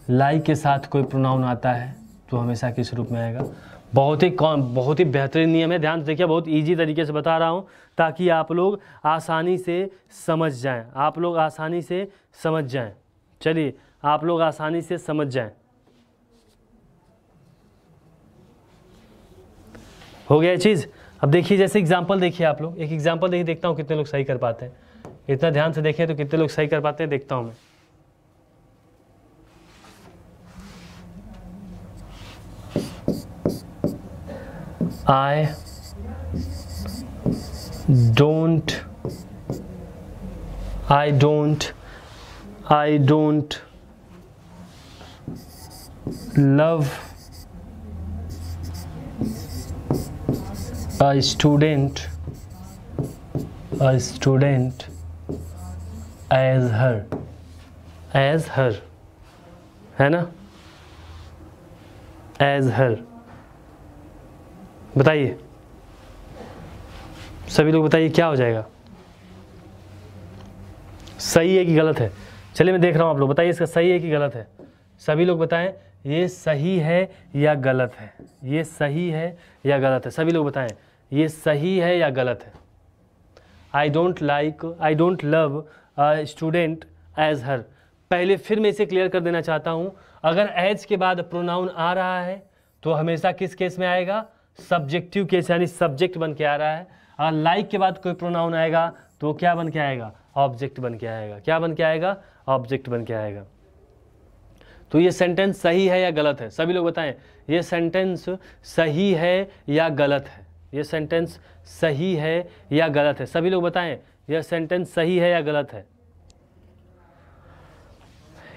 लाइक के साथ कोई प्रोनाउन आता है तो हमेशा किस रूप में आएगा। बहुत ही बेहतरीन नियम है, ध्यान से देखिए, बहुत इजी तरीके से बता रहा हूँ ताकि आप लोग आसानी से समझ जाएं, आप लोग आसानी से समझ जाएं। चलिए आप लोग आसानी से समझ जाएं। हो गया ये चीज़। अब देखिए जैसे एग्जांपल देखिए आप लोग, एक एग्जांपल देखिए, देखता हूँ कितने लोग सही कर पाते हैं। इतना ध्यान से देखें तो कितने लोग सही कर पाते हैं, देखता हूँ मैं। I don't love a student as her, है ना, as her। बताइए सभी लोग, बताइए क्या हो जाएगा, सही है कि गलत है। चलिए मैं देख रहा हूँ, आप लोग बताइए इसका सही है कि गलत है। सभी लोग बताएं ये सही है या गलत है, ये सही है या गलत है। सभी लोग बताएं ये सही है या गलत है। I don't love a student as her. पहले फिर मैं इसे क्लियर कर देना चाहता हूँ, अगर एज के बाद प्रोनाउन आ रहा है तो हमेशा किस केस में आएगा? सब्जेक्टिव केस, यानी सब्जेक्ट बन के आ रहा है। और लाइक के बाद कोई प्रोनाउन आएगा तो क्या बन के आएगा? ऑब्जेक्ट बन के आएगा। क्या बन के आएगा? ऑब्जेक्ट बन के आएगा। तो ये सेंटेंस सही है या गलत है? सभी लोग बताएं, ये सेंटेंस सही है या गलत है? ये सेंटेंस सही है या गलत है? सभी लोग बताएं, यह सेंटेंस सही है या गलत है?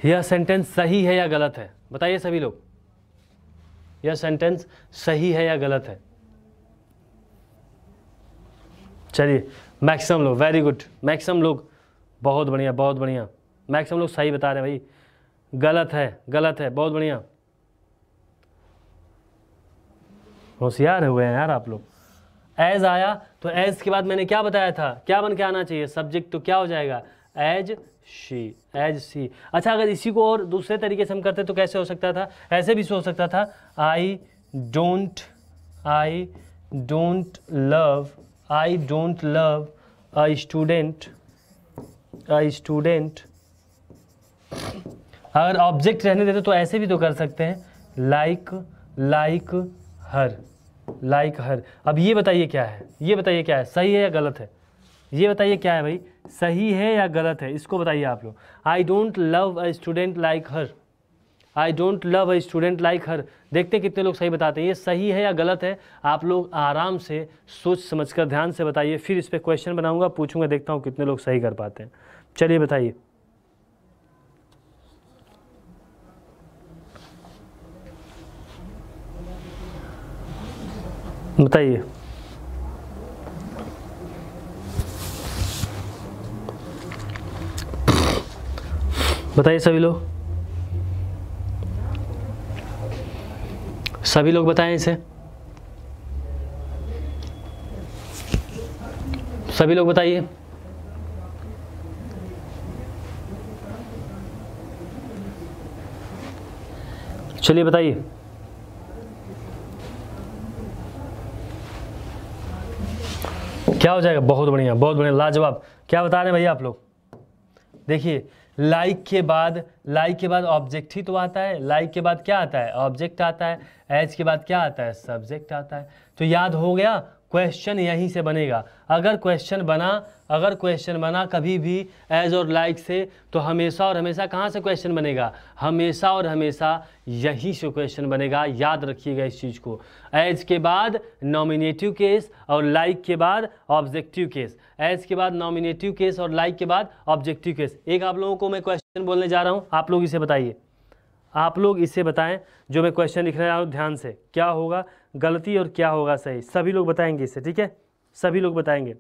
यह सेंटेंस सही है या गलत है? बताइए सभी लोग, यह सेंटेंस सही है या गलत है? चलिए, मैक्सिमम लोग, वेरी गुड, मैक्सिमम लोग, बहुत बढ़िया बहुत बढ़िया, मैक्सिमम लोग सही बता रहे हैं भाई। गलत है, गलत है, बहुत बढ़िया, होशियार हुए हैं यार आप लोग। एज आया तो एज के बाद मैंने क्या बताया था? क्या बन के आना चाहिए? सब्जेक्ट। तो क्या हो जाएगा? एज शी, एज सी। अच्छा, अगर इसी को और दूसरे तरीके से हम करते तो कैसे हो सकता था? ऐसे भी हो सकता था, आई डोंट लव अ स्टूडेंट। अगर ऑब्जेक्ट रहने देते तो ऐसे भी तो कर सकते हैं, लाइक हर। अब ये बताइए क्या है? ये बताइए क्या है? सही है या गलत है? ये बताइए क्या है भाई? सही है या गलत है? इसको बताइए आप लोग। I don't love a student like her, I don't love a student like her. देखते हैं कितने लोग सही बताते हैं। ये सही है या गलत है? आप लोग आराम से सोच समझकर ध्यान से बताइए, फिर इस पर क्वेश्चन बनाऊंगा, पूछूंगा, देखता हूँ कितने लोग सही कर पाते हैं। चलिए बताइए। बताइए, बताइए सभी लोग, सभी लोग बताएं इसे, सभी लोग बताइए। चलिए बताइए। क्या हो जाएगा? बहुत बढ़िया बहुत बढ़िया, लाजवाब। क्या बता रहे हैं भैया आप लोग? देखिए, लाइक के बाद ऑब्जेक्ट ही तो आता है। लाइक के बाद क्या आता है? ऑब्जेक्ट आता है। एज के बाद क्या आता है? सब्जेक्ट आता है। तो याद हो गया, क्वेश्चन यहीं से बनेगा। अगर क्वेश्चन बना कभी भी एज और लाइक से, तो हमेशा और हमेशा कहाँ से क्वेश्चन बनेगा? हमेशा और हमेशा यहीं से क्वेश्चन बनेगा। याद रखिएगा इस चीज़ को। एज के बाद नॉमिनेटिव केस और लाइक के बाद ऑब्जेक्टिव केस। एज के बाद नॉमिनेटिव केस और लाइक के बाद ऑब्जेक्टिव केस। एक आप लोगों को मैं क्वेश्चन बोलने जा रहा हूँ, आप लोग इसे बताइए। आप लोग इसे बताएं, जो मैं क्वेश्चन लिख रहा हूँ ध्यान से, क्या होगा गलती और क्या होगा सही। सभी लोग बताएंगे इसे, ठीक है? सभी लोग बताएंगे।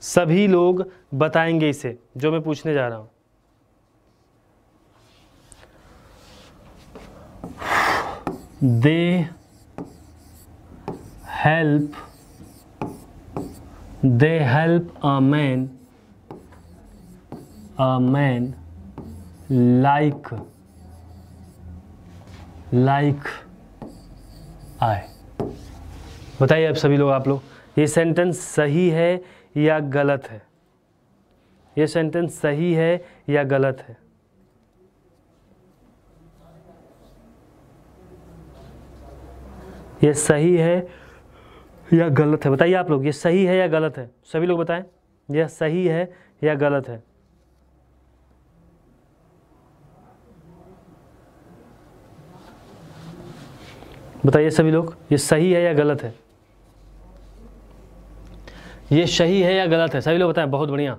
सभी लोग बताएंगे इसे, जो मैं पूछने जा रहा हूं। They help a man like I. बताइए अब सभी लोग, आप लोग, ये सेंटेंस सही है या गलत है? ये सेंटेंस सही है या गलत है? ये सही है या गलत है? बताइए आप लोग, ये सही है या गलत है? सभी लोग बताएं, यह सही है या गलत है? बताइए सभी लोग, ये सही है या गलत है? ये सही है या गलत है? सभी लोग बताएं। बहुत बढ़िया।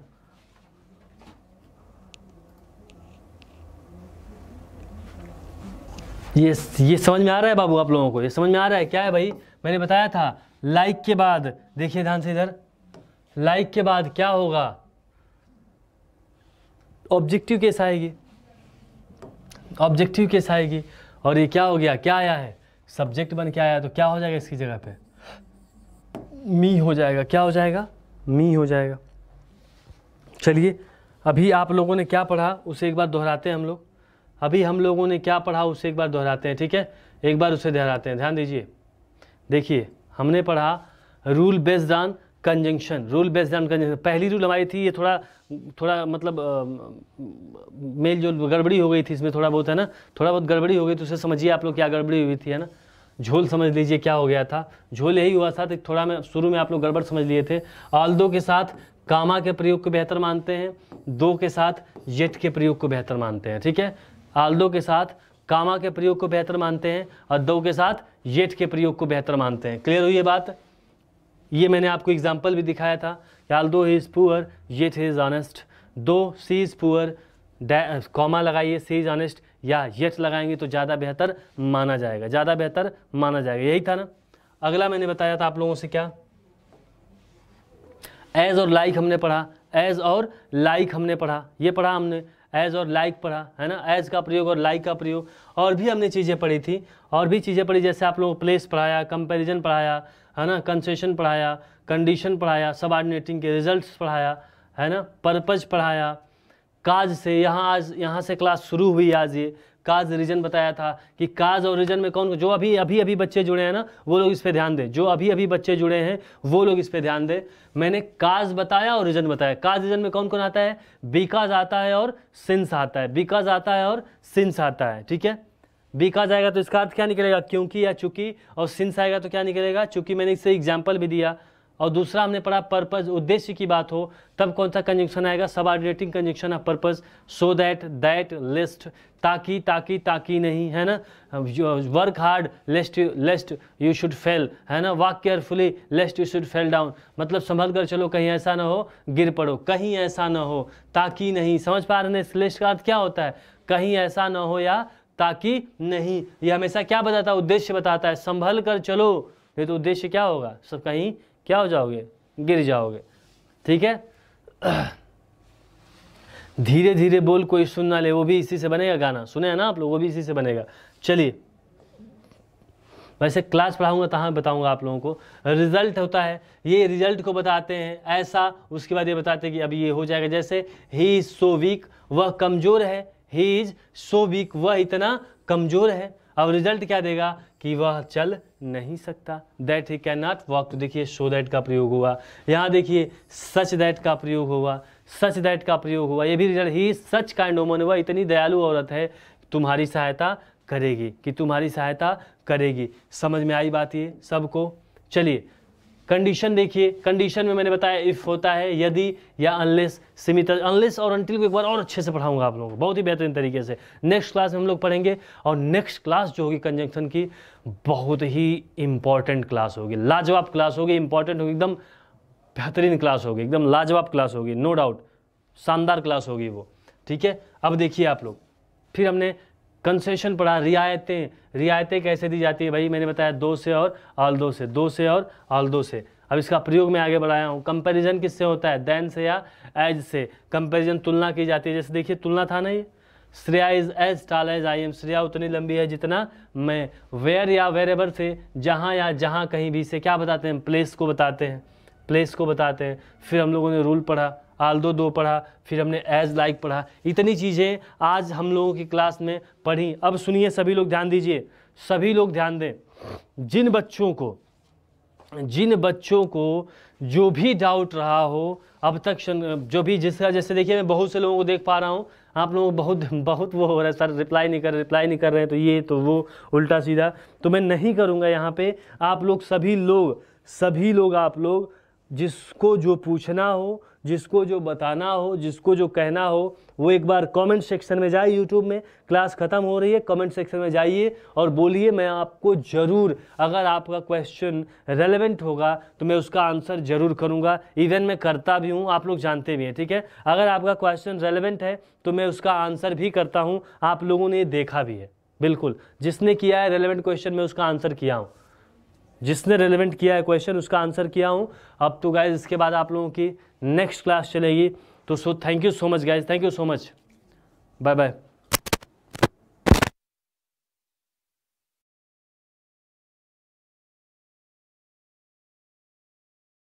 ये समझ में आ रहा है बाबू आप लोगों को? ये समझ में आ रहा है? क्या है भाई? मैंने बताया था, लाइक के बाद, देखिए ध्यान से इधर, लाइक के बाद क्या होगा? ऑब्जेक्टिव केस आएगी, ऑब्जेक्टिव केस आएगी। और ये क्या हो गया? क्या आया है? सब्जेक्ट बन के आया। तो क्या हो जाएगा इसकी जगह पे? मी हो जाएगा। क्या हो जाएगा? मी हो जाएगा। चलिए, अभी आप लोगों ने क्या पढ़ा उसे एक बार दोहराते हैं हम लोग। अभी हम लोगों ने क्या पढ़ा उसे एक बार दोहराते हैं, ठीक है? एक बार उसे दोहराते हैं, ध्यान दीजिए। देखिए, हमने पढ़ा rule based on conjunction. Rule based on conjunction पहली रूल हमारी थी, ये थोड़ा मतलब मेल जो गड़बड़ी हो गई थी इसमें, थोड़ा बहुत है ना, थोड़ा बहुत गड़बड़ी हो गई, तो उसे समझिए आप लोग क्या गड़बड़ी हुई थी, है ना, झोल समझ लीजिए क्या हो गया था। झोल यही हुआ था, तो थोड़ा में शुरू में आप लोग गड़बड़ समझ लिए थे। ऑल्दो के साथ कामा के प्रयोग को बेहतर मानते हैं, दो के साथ येट के प्रयोग को बेहतर मानते हैं, ठीक है। ऑल्दो के साथ कामा के प्रयोग को बेहतर मानते हैं और दो के साथ येट के प्रयोग को बेहतर मानते हैं। क्लियर हुई ये बात? ये मैंने आपको एग्जाम्पल भी दिखाया था। Although he is poor yet he is honest, दो सी इज़ पुअर कॉमा लगाइए सी इज़ ऑनेस्ट, या येट लगाएंगे तो ज़्यादा बेहतर माना जाएगा, ज़्यादा बेहतर माना जाएगा, यही था ना। अगला मैंने बताया था आप लोगों से क्या, एज और लाइक हमने पढ़ा, एज और लाइक हमने पढ़ा, ये पढ़ा हमने, एज और लाइक पढ़ा, है ना, एज का प्रयोग और लाइक का प्रयोग। और भी हमने चीज़ें पढ़ी थी, और भी चीज़ें पढ़ी, जैसे आप लोगों को प्लेस पढ़ाया, कंपैरिजन पढ़ाया, है ना, कंसेशन पढ़ाया, कंडीशन पढ़ाया, सबऑर्डिनेटिंग के रिजल्ट्स पढ़ाया, है ना, पर्पज पढ़ाया, काज से यहाँ से क्लास शुरू हुई आज। ये काज रीजन बताया था कि काज और रीजन में कौन, जो अभी बच्चे जुड़े हैं ना वो लोग इस पे ध्यान दें, जो अभी बच्चे जुड़े हैं वो लोग इस पे ध्यान दें। मैंने काज बताया और रीजन बताया। काज रीजन में कौन कौन आता है, बिकॉज आता है और सिंस आता है, बिकॉज आता है और सिंस आता है, ठीक है। बिकॉज आएगा तो इसका अर्थ क्या निकलेगा, क्योंकि या चूंकि, और सिंस आएगा तो क्या निकलेगा, चूंकि। मैंने इससे एग्जाम्पल भी दिया। और दूसरा हमने पढ़ा पर्पज, उद्देश्य की बात हो तब कौन सा कंजंक्शन आएगा, subordinating conjunction of purpose. So that, that, list, ताकि, ताकि, ताकि नहीं, है ना, work hard लेस्ट you should fail, है ना, walk carefully लेस्ट you should fell down, मतलब संभल कर चलो कहीं ऐसा ना हो गिर पड़ो, कहीं ऐसा ना हो, ताकि नहीं, समझ पा रहे हैं इस लिस्ट का अर्थ क्या होता है, कहीं ऐसा ना हो या ताकि नहीं। ये हमेशा क्या बताता है, उद्देश्य बताता है, संभल कर चलो, ये तो उद्देश्य क्या होगा, सब कहीं क्या हो जाओगे, गिर जाओगे, ठीक है। धीरे धीरे बोल कोई सुन ना ले, वो भी इसी से बनेगा, गाना सुने हैं ना आप लोग, वो भी इसी से बनेगा। चलिए, वैसे क्लास पढ़ाऊंगा तहाँ बताऊंगा आप लोगों को। रिजल्ट होता है, ये रिजल्ट को बताते हैं ऐसा, उसके बाद ये बताते हैं कि अभी ये हो जाएगा, जैसे ही इज सो वीक, वह कमजोर है, ही इज सो वीक, वह इतना कमजोर है। अब रिजल्ट क्या देगा कि वह चल नहीं सकता, that he can not walk, तो देखिए सो दैट का प्रयोग हुआ, यहाँ देखिए सच दैट का प्रयोग हुआ, सच दैट का प्रयोग हुआ, ये भी रिजल्ट। ही सच काइंड वुमन, वह इतनी दयालु औरत है, तुम्हारी सहायता करेगी, कि तुम्हारी सहायता करेगी। समझ में आई बात ये सबको? चलिए कंडीशन देखिए, कंडीशन में मैंने बताया इफ होता है, यदि या अनलेस, सीमित, अनलेस और अनटिल को एक बार और अच्छे से पढ़ाऊंगा आप लोगों को, बहुत ही बेहतरीन तरीके से। नेक्स्ट क्लास में हम लोग पढ़ेंगे, और नेक्स्ट क्लास जो होगी कंजंक्शन की, बहुत ही इंपॉर्टेंट क्लास होगी, लाजवाब क्लास होगी, इंपॉर्टेंट होगी, एकदम बेहतरीन क्लास होगी, एकदम लाजवाब क्लास होगी, नो डाउट, शानदार क्लास होगी वो, ठीक है। अब देखिए आप लोग, फिर हमने कंसेशन पढ़ा, रियायतें, रियायतें कैसे दी जाती है भाई, मैंने बताया दो से और ऑल्दो से, दो से और ऑल्दो से। अब इसका प्रयोग मैं आगे बढ़ाया हूँ। कंपैरिजन किससे होता है, देन से या एज से। कंपैरिजन तुलना की जाती है, जैसे देखिए तुलना था ना ये, Shreya is as tall as I am, Shreya उतनी लंबी है जितना मैं। वेयर या वेरेवर से, जहाँ या जहाँ कहीं भी से क्या बताते हैं, प्लेस को बताते हैं, प्लेस को बताते हैं। फिर हम लोगों ने रूल पढ़ा, ऑल्दो दो पढ़ा, फिर हमने एज लाइक पढ़ा। इतनी चीज़ें आज हम लोगों की क्लास में पढ़ी। अब सुनिए सभी लोग ध्यान दीजिए, सभी लोग ध्यान दें। जिन बच्चों को जो भी डाउट रहा हो अब तक, जो भी जिसका, जैसे देखिए मैं बहुत से लोगों को देख पा रहा हूँ, आप लोगों को बहुत वो हो रहा है, सर रिप्लाई नहीं कर रहे हैं, तो ये तो वो उल्टा सीधा, तो मैं नहीं करूँगा यहाँ पे। आप लोग सभी लोग आप लोग जिसको जो पूछना हो, जिसको जो बताना हो, जिसको जो कहना हो, वो एक बार कमेंट सेक्शन में जाइए। यूट्यूब में क्लास ख़त्म हो रही है, कमेंट सेक्शन में जाइए और बोलिए। मैं आपको ज़रूर, अगर आपका क्वेश्चन रेलेवेंट होगा तो मैं उसका आंसर ज़रूर करूँगा। इवन मैं करता भी हूँ, आप लोग जानते भी हैं, ठीक है। अगर आपका क्वेश्चन रेलेवेंट है तो मैं उसका आंसर भी करता हूँ, आप लोगों ने देखा भी है। बिल्कुल, जिसने किया है रेलेवेंट क्वेश्चन में उसका आंसर किया हूँ, जिसने रेलेवेंट किया है क्वेश्चन उसका आंसर किया हूँ। अब तो गाइज इसके बाद आप लोगों की नेक्स्ट क्लास चलेगी, तो thank you so much guys, thank you so much, bye bye.